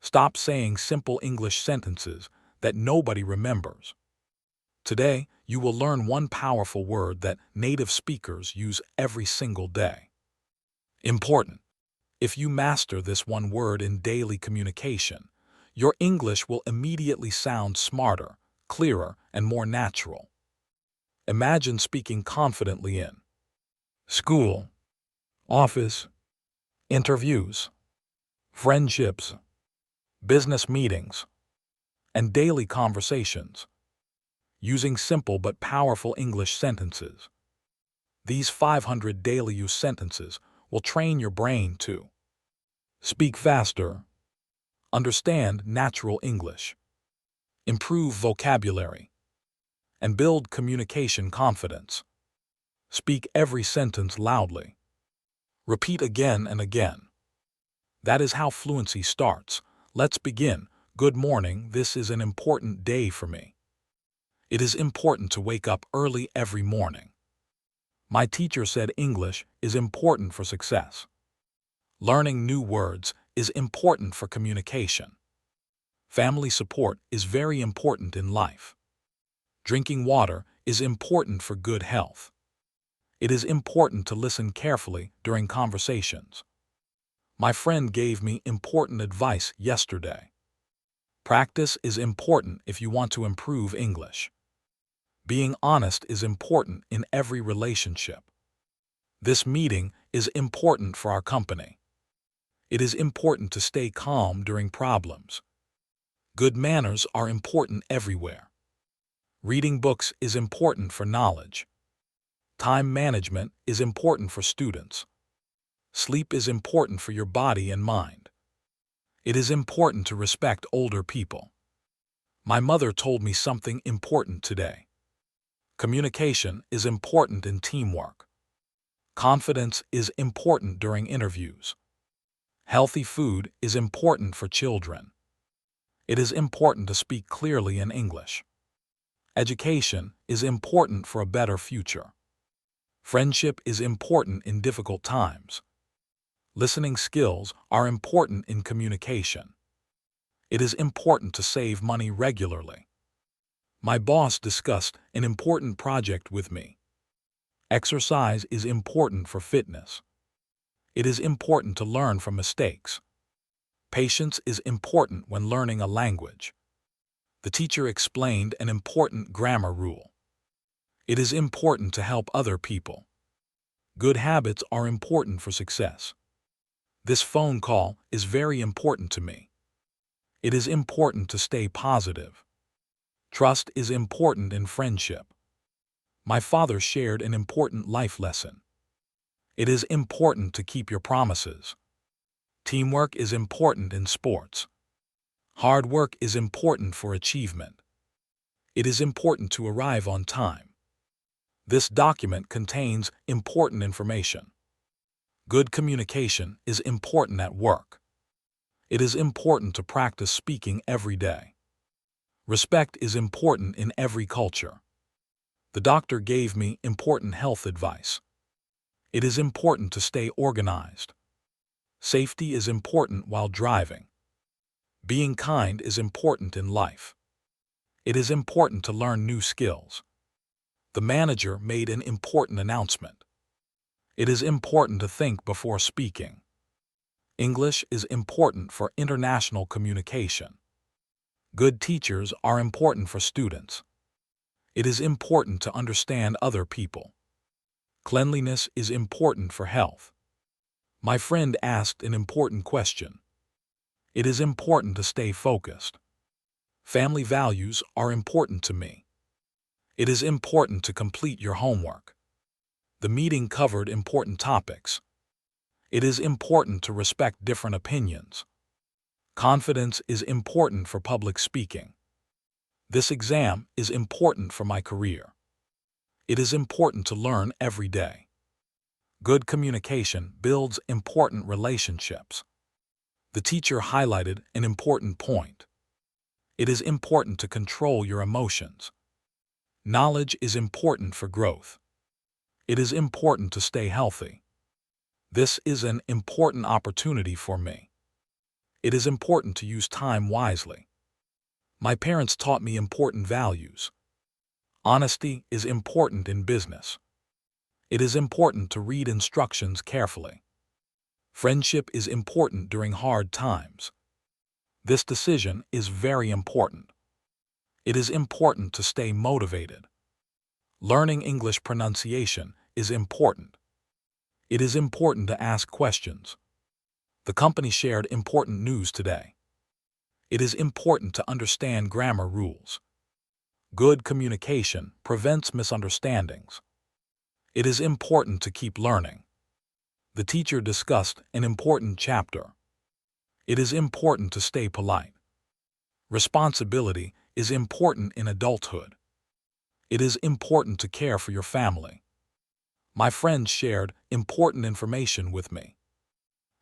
Stop saying simple English sentences that nobody remembers. Today, you will learn one powerful word that native speakers use every single day. Important. If you master this one word in daily communication, your English will immediately sound smarter, clearer, and more natural. Imagine speaking confidently in school, office, interviews, friendships, business meetings, and daily conversations, using simple but powerful English sentences. These 500 daily use sentences will train your brain to speak faster, understand natural English, improve vocabulary, and build communication confidence. Speak every sentence loudly. Repeat again and again. That is how fluency starts. Let's begin. Good morning. This is an important day for me. It is important to wake up early every morning. My teacher said English is important for success. Learning new words is important for communication. Family support is very important in life. Drinking water is important for good health. It is important to listen carefully during conversations. My friend gave me important advice yesterday. Practice is important if you want to improve English. Being honest is important in every relationship. This meeting is important for our company. It is important to stay calm during problems. Good manners are important everywhere. Reading books is important for knowledge. Time management is important for students. Sleep is important for your body and mind. It is important to respect older people. My mother told me something important today. Communication is important in teamwork. Confidence is important during interviews. Healthy food is important for children. It is important to speak clearly in English. Education is important for a better future. Friendship is important in difficult times. Listening skills are important in communication. It is important to save money regularly. My boss discussed an important project with me. Exercise is important for fitness. It is important to learn from mistakes. Patience is important when learning a language. The teacher explained an important grammar rule. It is important to help other people. Good habits are important for success. This phone call is very important to me. It is important to stay positive. Trust is important in friendship. My father shared an important life lesson. It is important to keep your promises. Teamwork is important in sports. Hard work is important for achievement. It is important to arrive on time. This document contains important information. Good communication is important at work. It is important to practice speaking every day. Respect is important in every culture. The doctor gave me important health advice. It is important to stay organized. Safety is important while driving. Being kind is important in life. It is important to learn new skills. The manager made an important announcement. It is important to think before speaking. English is important for international communication. Good teachers are important for students. It is important to understand other people. Cleanliness is important for health. My friend asked an important question. It is important to stay focused. Family values are important to me. It is important to complete your homework. The meeting covered important topics. It is important to respect different opinions. Confidence is important for public speaking. This exam is important for my career. It is important to learn every day. Good communication builds important relationships. The teacher highlighted an important point. It is important to control your emotions. Knowledge is important for growth. It is important to stay healthy. This is an important opportunity for me. It is important to use time wisely. My parents taught me important values. Honesty is important in business. It is important to read instructions carefully. Friendship is important during hard times. This decision is very important. It is important to stay motivated. Learning English pronunciation is important. It is important to ask questions. The company shared important news today. It is important to understand grammar rules. Good communication prevents misunderstandings. It is important to keep learning. The teacher discussed an important chapter. It is important to stay polite. Responsibility is important in adulthood. It is important to care for your family. My friends shared important information with me.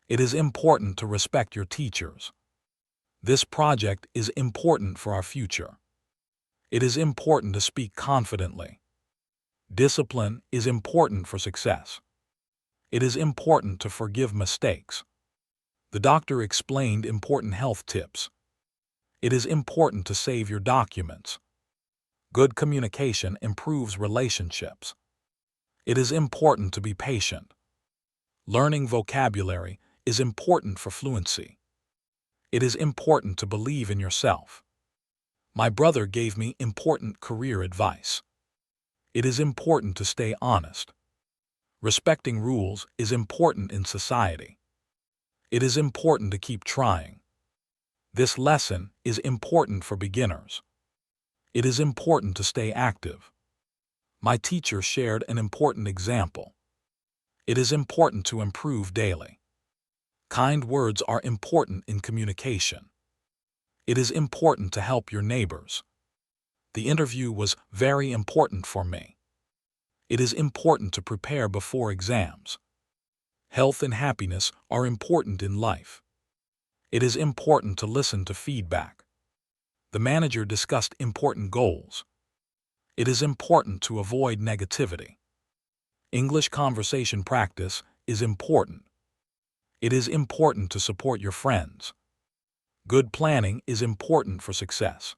It is important to respect your teachers. This project is important for our future. It is important to speak confidently. Discipline is important for success. It is important to forgive mistakes. The doctor explained important health tips. It is important to save your documents. Good communication improves relationships. It is important to be patient. Learning vocabulary is important for fluency. It is important to believe in yourself. My brother gave me important career advice. It is important to stay honest. Respecting rules is important in society. It is important to keep trying. This lesson is important for beginners. It is important to stay active. My teacher shared an important example. It is important to improve daily. Kind words are important in communication. It is important to help your neighbors. The interview was very important for me. It is important to prepare before exams. Health and happiness are important in life. It is important to listen to feedback. The manager discussed important goals. It is important to avoid negativity. English conversation practice is important. It is important to support your friends. Good planning is important for success.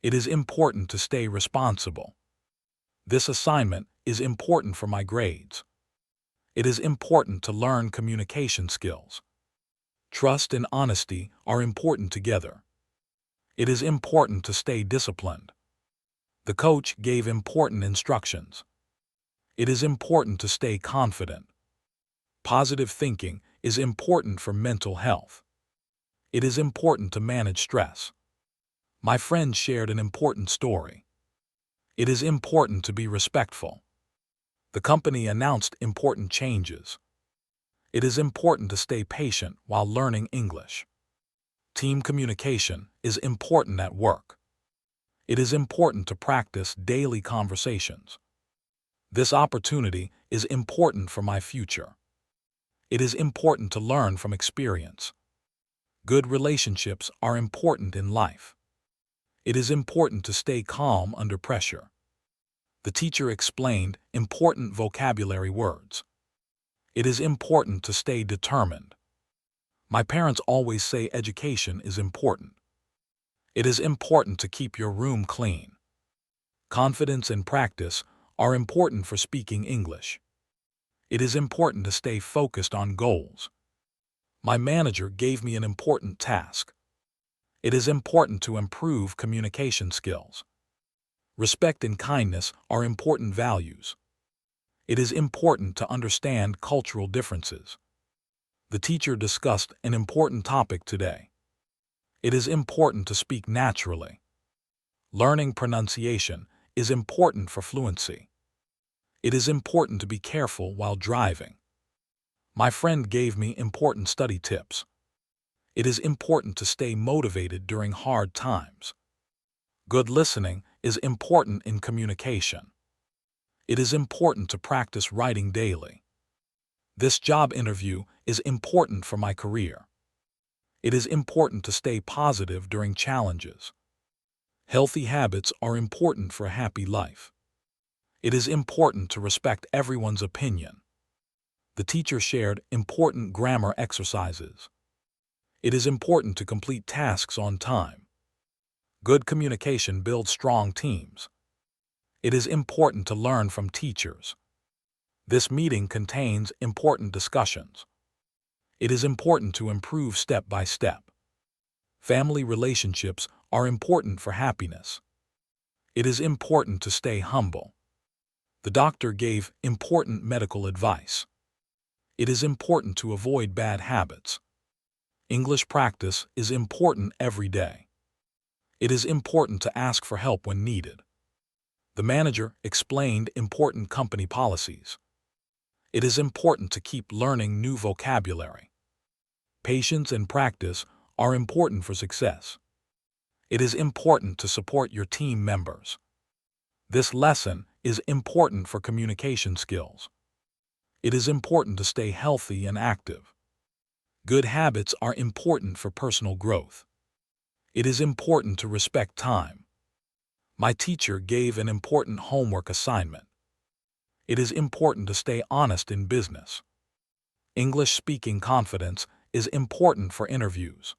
It is important to stay responsible. This assignment is important for my grades. It is important to learn communication skills. Trust and honesty are important together. It is important to stay disciplined. The coach gave important instructions. It is important to stay confident. Positive thinking is important for mental health. It is important to manage stress. My friend shared an important story. It is important to be respectful. The company announced important changes. It is important to stay patient while learning English. Team communication is important at work. It is important to practice daily conversations. This opportunity is important for my future. It is important to learn from experience. Good relationships are important in life. It is important to stay calm under pressure. The teacher explained important vocabulary words. It is important to stay determined. My parents always say education is important. It is important to keep your room clean. Confidence and practice are important for speaking English. It is important to stay focused on goals. My manager gave me an important task. It is important to improve communication skills. Respect and kindness are important values. It is important to understand cultural differences. The teacher discussed an important topic today. It is important to speak naturally. Learning pronunciation is important for fluency. It is important to be careful while driving. My friend gave me important study tips. It is important to stay motivated during hard times. Good listening is important in communication. It is important to practice writing daily. This job interview is important for my career. It is important to stay positive during challenges. Healthy habits are important for a happy life. It is important to respect everyone's opinion. The teacher shared important grammar exercises. It is important to complete tasks on time. Good communication builds strong teams. It is important to learn from teachers. This meeting contains important discussions. It is important to improve step by step. Family relationships are important for happiness. It is important to stay humble. The doctor gave important medical advice. It is important to avoid bad habits. English practice is important every day. It is important to ask for help when needed. The manager explained important company policies. It is important to keep learning new vocabulary. Patience and practice are important for success. It is important to support your team members. This lesson is important for communication skills. It is important to stay healthy and active. Good habits are important for personal growth. It is important to respect time. My teacher gave an important homework assignment. It is important to stay honest in business. English speaking confidence is important for interviews.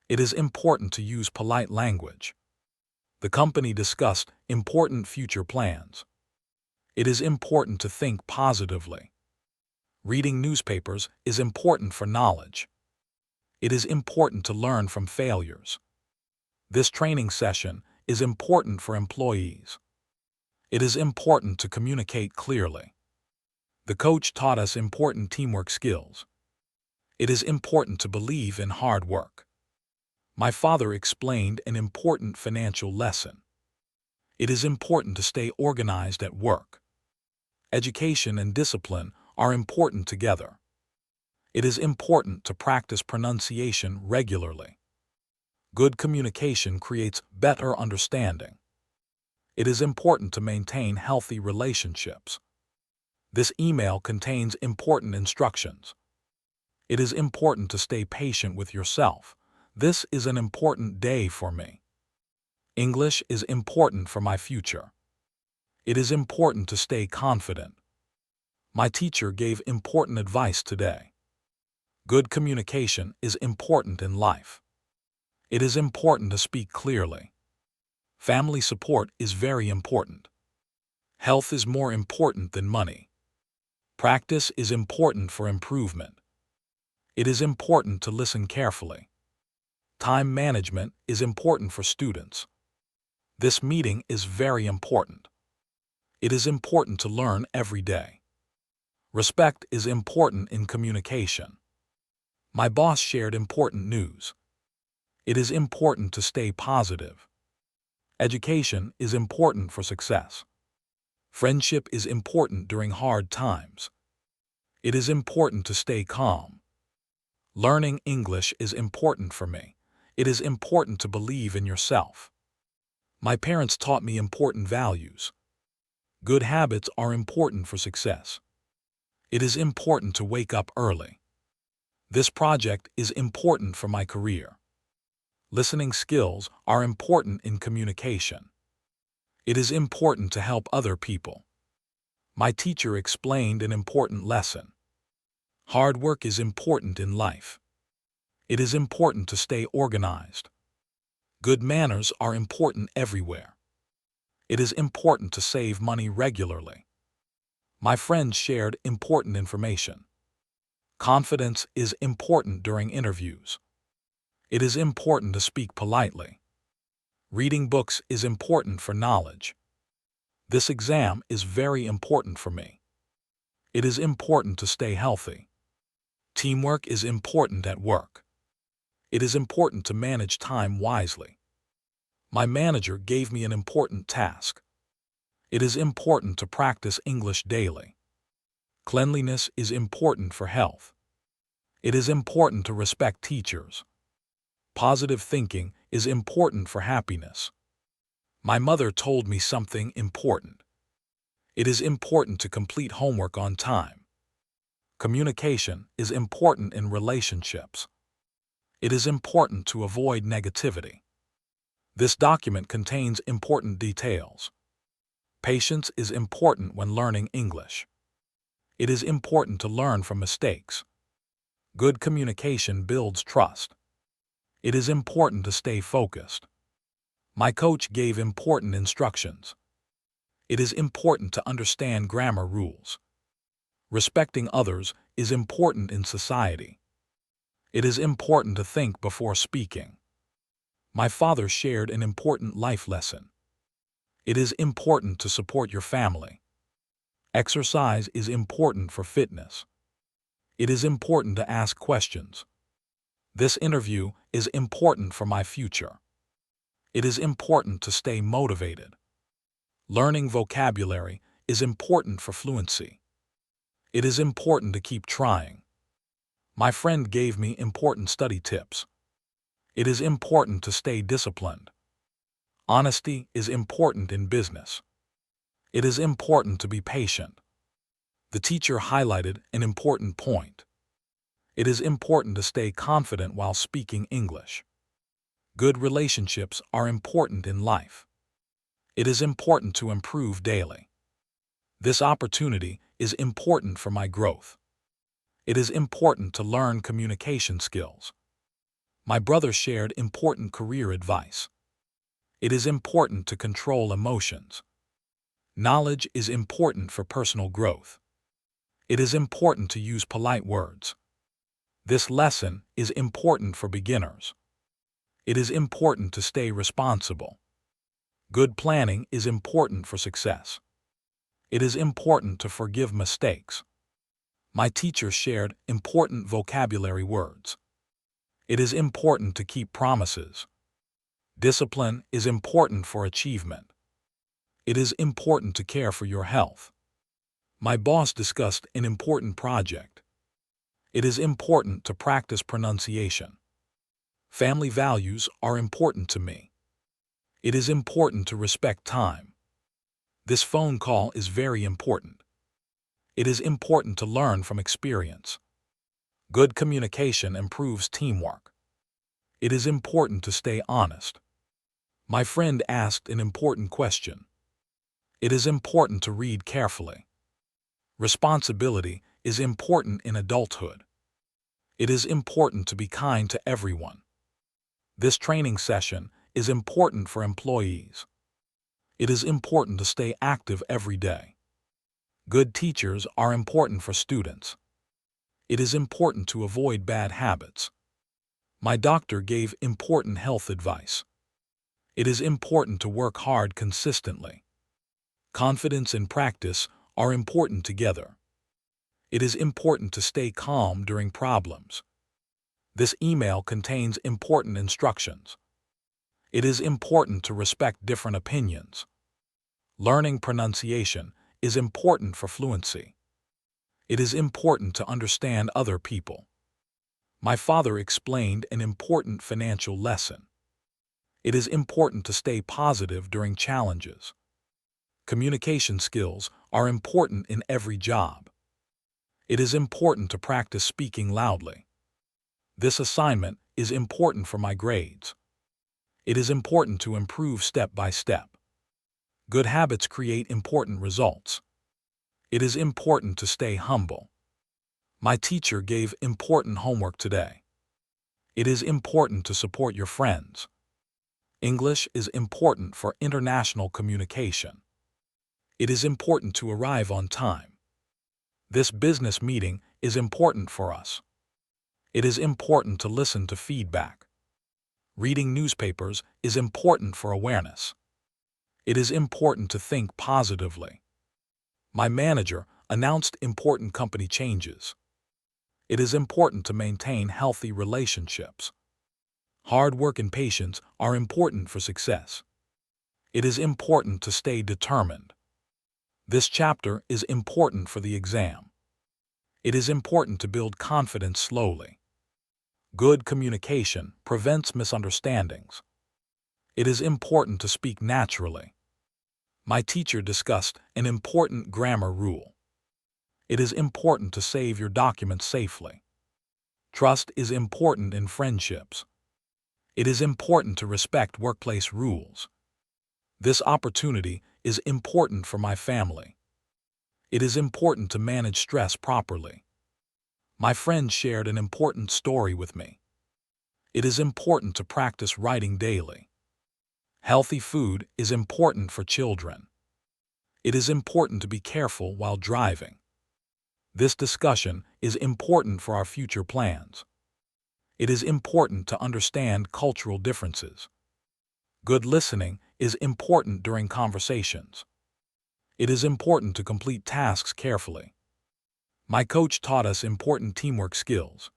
It is important to use polite language. The company discussed important future plans. It is important to think positively. Reading newspapers is important for knowledge. It is important to learn from failures. This training session is important for employees. It is important to communicate clearly. The coach taught us important teamwork skills. It is important to believe in hard work. My father explained an important financial lesson. It is important to stay organized at work. Education and discipline are important together. It is important to practice pronunciation regularly. Good communication creates better understanding. It is important to maintain healthy relationships. This email contains important instructions. It is important to stay patient with yourself. This is an important day for me. English is important for my future. It is important to stay confident. My teacher gave important advice today. Good communication is important in life. It is important to speak clearly. Family support is very important. Health is more important than money. Practice is important for improvement. It is important to listen carefully. Time management is important for students. This meeting is very important. It is important to learn every day. Respect is important in communication. My boss shared important news. It is important to stay positive. Education is important for success. Friendship is important during hard times. It is important to stay calm. Learning English is important for me. It is important to believe in yourself. My parents taught me important values. Good habits are important for success. It is important to wake up early. This project is important for my career. Listening skills are important in communication. It is important to help other people. My teacher explained an important lesson. Hard work is important in life. It is important to stay organized. Good manners are important everywhere. It is important to save money regularly. My friends shared important information. Confidence is important during interviews. It is important to speak politely. Reading books is important for knowledge. This exam is very important for me. It is important to stay healthy. Teamwork is important at work. It is important to manage time wisely. My manager gave me an important task. It is important to practice English daily. Cleanliness is important for health. It is important to respect teachers. Positive thinking is important for happiness. My mother told me something important. It is important to complete homework on time. Communication is important in relationships. It is important to avoid negativity. This document contains important details. Patience is important when learning English. It is important to learn from mistakes. Good communication builds trust. It is important to stay focused. My coach gave important instructions. It is important to understand grammar rules. Respecting others is important in society. It is important to think before speaking. My father shared an important life lesson. It is important to support your family. Exercise is important for fitness. It is important to ask questions. This interview is important for my future. It is important to stay motivated. Learning vocabulary is important for fluency. It is important to keep trying. My friend gave me important study tips. It is important to stay disciplined. Honesty is important in business. It is important to be patient. The teacher highlighted an important point. It is important to stay confident while speaking English. Good relationships are important in life. It is important to improve daily. This opportunity is important for my growth. It is important to learn communication skills. My brother shared important career advice. It is important to control emotions. Knowledge is important for personal growth. It is important to use polite words. This lesson is important for beginners. It is important to stay responsible. Good planning is important for success. It is important to forgive mistakes. My teacher shared important vocabulary words. It is important to keep promises. Discipline is important for achievement. It is important to care for your health. My boss discussed an important project. It is important to practice pronunciation. Family values are important to me. It is important to respect time. This phone call is very important. It is important to learn from experience. Good communication improves teamwork. It is important to stay honest. My friend asked an important question. It is important to read carefully. Responsibility is important in adulthood. It is important to be kind to everyone. This training session is important for employees. It is important to stay active every day. Good teachers are important for students. It is important to avoid bad habits. My doctor gave important health advice. It is important to work hard consistently. Confidence and practice are important together. It is important to stay calm during problems. This email contains important instructions. It is important to respect different opinions. Learning pronunciation is important for fluency. It is important to understand other people. My father explained an important financial lesson. It is important to stay positive during challenges. Communication skills are important in every job. It is important to practice speaking loudly. This assignment is important for my grades. It is important to improve step by step. Good habits create important results. It is important to stay humble. My teacher gave important homework today. It is important to support your friends. English is important for international communication. It is important to arrive on time. This business meeting is important for us. It is important to listen to feedback. Reading newspapers is important for awareness. It is important to think positively. My manager announced important company changes. It is important to maintain healthy relationships. Hard work and patience are important for success. It is important to stay determined. This chapter is important for the exam. It is important to build confidence slowly. Good communication prevents misunderstandings. It is important to speak naturally. My teacher discussed an important grammar rule. It is important to save your documents safely. Trust is important in friendships. It is important to respect workplace rules. This opportunity is important for my family. It is important to manage stress properly. My friend shared an important story with me. It is important to practice writing daily. Healthy food is important for children. It is important to be careful while driving. This discussion is important for our future plans. It is important to understand cultural differences. Good listening is important during conversations. It is important to complete tasks carefully. My coach taught us important teamwork skills.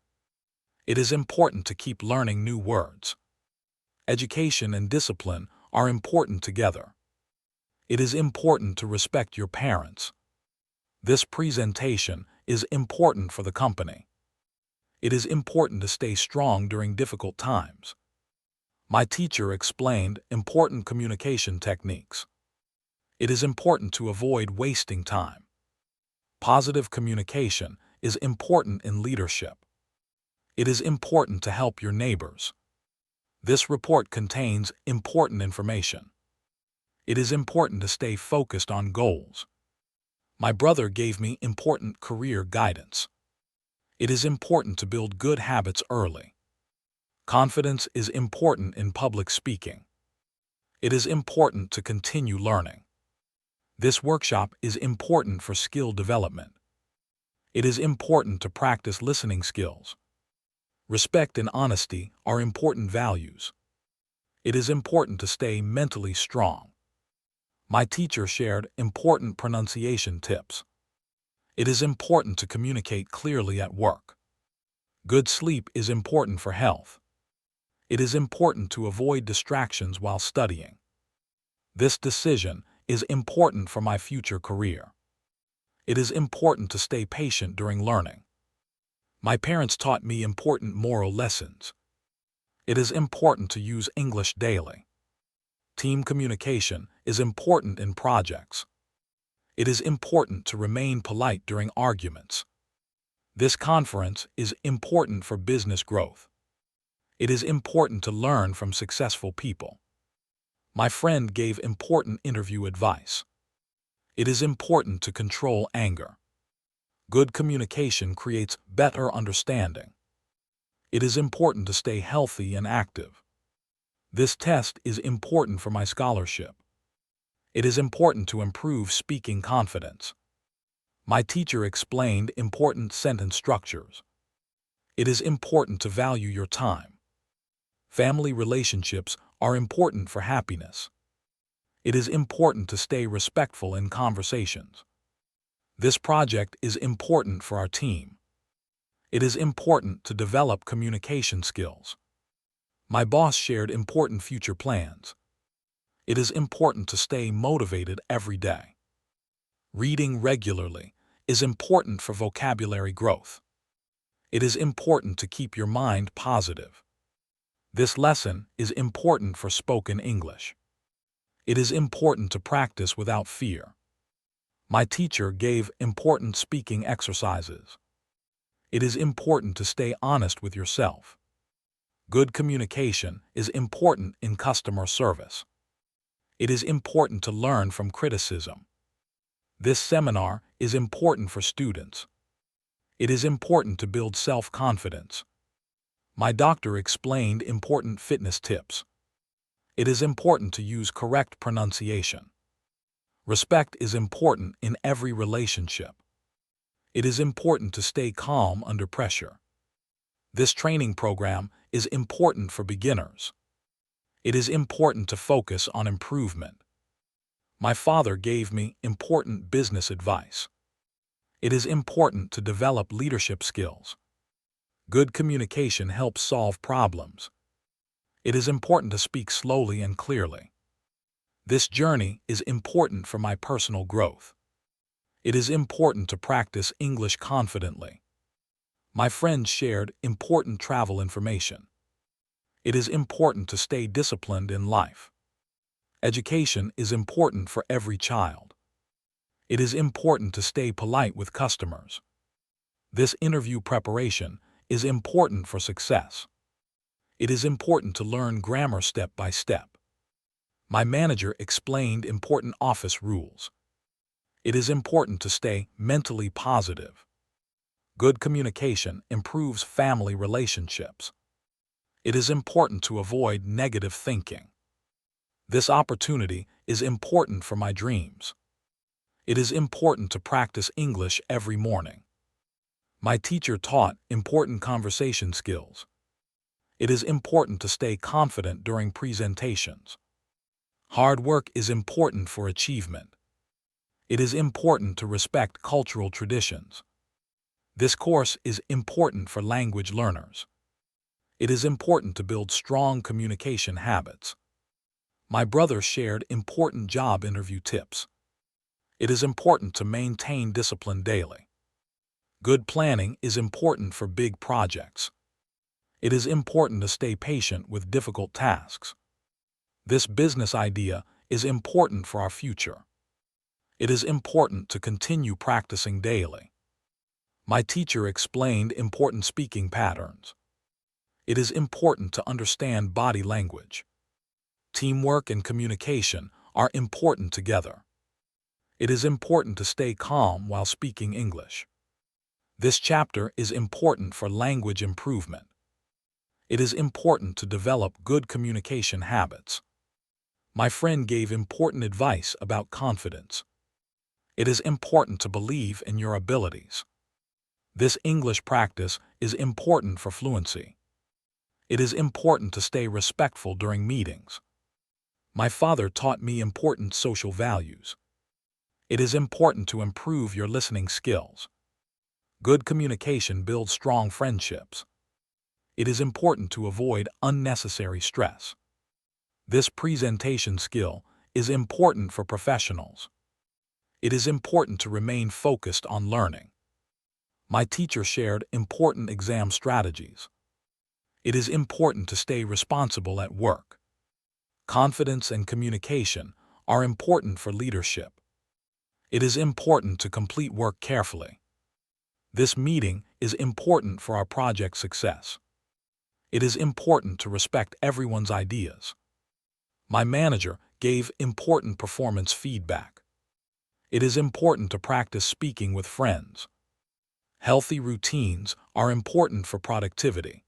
It is important to keep learning new words. Education and discipline are important together. It is important to respect your parents. This presentation is important for the company. It is important to stay strong during difficult times. My teacher explained important communication techniques. It is important to avoid wasting time. Positive communication is important in leadership. It is important to help your neighbors. This report contains important information. It is important to stay focused on goals. My brother gave me important career guidance. It is important to build good habits early. Confidence is important in public speaking. It is important to continue learning. This workshop is important for skill development. It is important to practice listening skills. Respect and honesty are important values. It is important to stay mentally strong. My teacher shared important pronunciation tips. It is important to communicate clearly at work. Good sleep is important for health. It is important to avoid distractions while studying. This decision is important for my future career. It is important to stay patient during learning. My parents taught me important moral lessons. It is important to use English daily. Team communication is important in projects. It is important to remain polite during arguments. This conference is important for business growth. It is important to learn from successful people. My friend gave important interview advice. It is important to control anger. Good communication creates better understanding. It is important to stay healthy and active. This test is important for my scholarship. It is important to improve speaking confidence. My teacher explained important sentence structures. It is important to value your time. Family relationships are important for happiness. It is important to stay respectful in conversations. This project is important for our team. It is important to develop communication skills. My boss shared important future plans. It is important to stay motivated every day. Reading regularly is important for vocabulary growth. It is important to keep your mind positive. This lesson is important for spoken English. It is important to practice without fear. My teacher gave important speaking exercises. It is important to stay honest with yourself. Good communication is important in customer service. It is important to learn from criticism. This seminar is important for students. It is important to build self-confidence. My doctor explained important fitness tips. It is important to use correct pronunciation. Respect is important in every relationship. It is important to stay calm under pressure. This training program is important for beginners. It is important to focus on improvement. My father gave me important business advice. It is important to develop leadership skills. Good communication helps solve problems. It is important to speak slowly and clearly. This journey is important for my personal growth. It is important to practice English confidently. My friend shared important travel information. It is important to stay disciplined in life. Education is important for every child. It is important to stay polite with customers. This interview preparation is important for success. It is important to learn grammar step by step. My manager explained important office rules. It is important to stay mentally positive. Good communication improves family relationships. It is important to avoid negative thinking. This opportunity is important for my dreams. It is important to practice English every morning. My teacher taught important conversation skills. It is important to stay confident during presentations. Hard work is important for achievement. It is important to respect cultural traditions. This course is important for language learners. It is important to build strong communication habits. My brother shared important job interview tips. It is important to maintain discipline daily. Good planning is important for big projects. It is important to stay patient with difficult tasks. This business idea is important for our future. It is important to continue practicing daily. My teacher explained important speaking patterns. It is important to understand body language. Teamwork and communication are important together. It is important to stay calm while speaking English. This chapter is important for language improvement. It is important to develop good communication habits. My friend gave important advice about confidence. It is important to believe in your abilities. This English practice is important for fluency. It is important to stay respectful during meetings. My father taught me important social values. It is important to improve your listening skills. Good communication builds strong friendships. It is important to avoid unnecessary stress. This presentation skill is important for professionals. It is important to remain focused on learning. My teacher shared important exam strategies. It is important to stay responsible at work. Confidence and communication are important for leadership. It is important to complete work carefully. This meeting is important for our project success. It is important to respect everyone's ideas. My manager gave important performance feedback. It is important to practice speaking with friends. Healthy routines are important for productivity.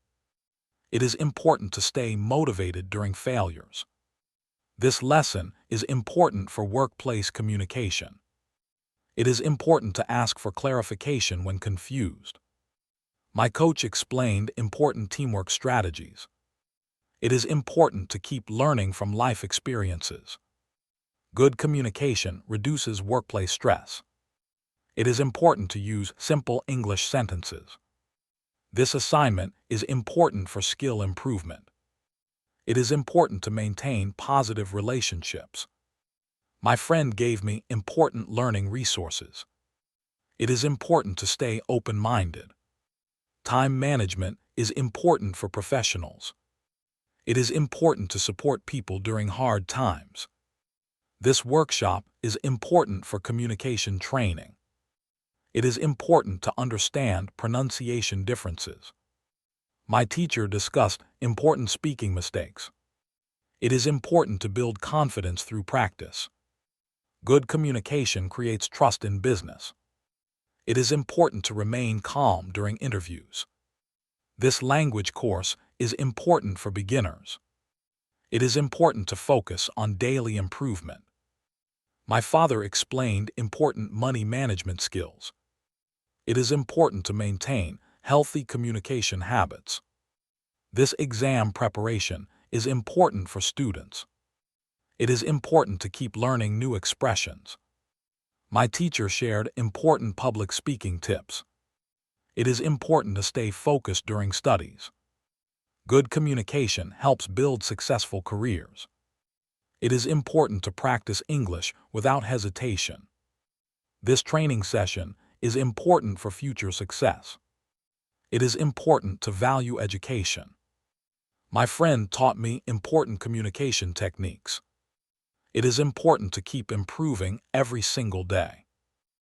It is important to stay motivated during failures. This lesson is important for workplace communication. It is important to ask for clarification when confused. My coach explained important teamwork strategies. It is important to keep learning from life experiences. Good communication reduces workplace stress. It is important to use simple English sentences. This assignment is important for skill improvement. It is important to maintain positive relationships. My friend gave me important learning resources. It is important to stay open-minded. Time management is important for professionals. It is important to support people during hard times. This workshop is important for communication training. It is important to understand pronunciation differences. My teacher discussed important speaking mistakes. It is important to build confidence through practice. Good communication creates trust in business. It is important to remain calm during interviews. This language course is important for beginners. It is important to focus on daily improvement. My father explained important money management skills. It is important to maintain healthy communication habits. This exam preparation is important for students. It is important to keep learning new expressions. My teacher shared important public speaking tips. It is important to stay focused during studies. Good communication helps build successful careers. It is important to practice English without hesitation. This training session is important for future success. It is important to value education. My friend taught me important communication techniques. It is important to keep improving every single day.